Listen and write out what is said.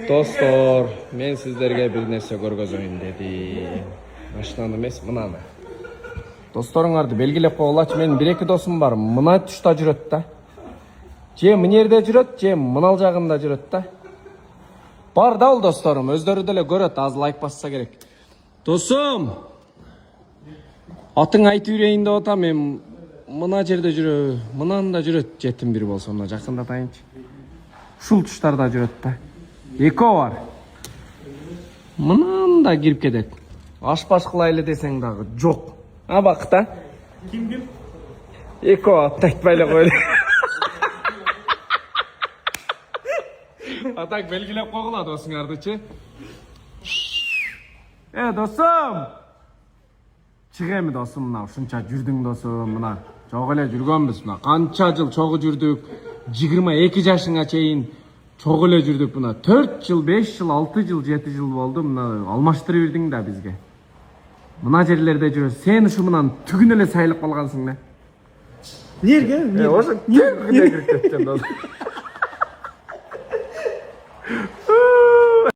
Dostlar, men sizlerge bir nerse görgözөйүн dedim. Машинаны эмес, мынаны. Досторыңарды белгилеп койгулачы, менин 1-2 досум бар. Мына тушта жүрөт да. Же мына жерде жүрөт, же мынал жагында жүрөт да. Бар да ол досторум, өздөрү деле көрөт, аз лайк басса керек. Досум! Атың айтып берейин деп атам, мен мына жерде жүрөм, мынанда жүрөт, жетим бир болсо мына жакындатайынчы. Ушул туштарда жүрөт да. Эко бар. Мынанда кирип кетет. Аш-баш кылайлы десең дагы жок. А бакта. Ким? Эко айтпай эле койлу. Атак белгилеп койгула досуңардычы. Досум. Чык эми досум, мына ушунча жүрдүң досум, мына. Жок эле жүргөнбүз, мына канча жыл чогуу жүрдүк. 22 жашыңа чейин чогуу эле жүрдүк, мына 4 жыл, 5 жыл, 6 жыл, 7 жыл болду. Мына алмаштырып бердиң да бизге. Мына жерлерде жүрөс. Сен ушу мынан түгүн эле сайылып калгансың да. Нерге? Ошо кирип кеткен досум.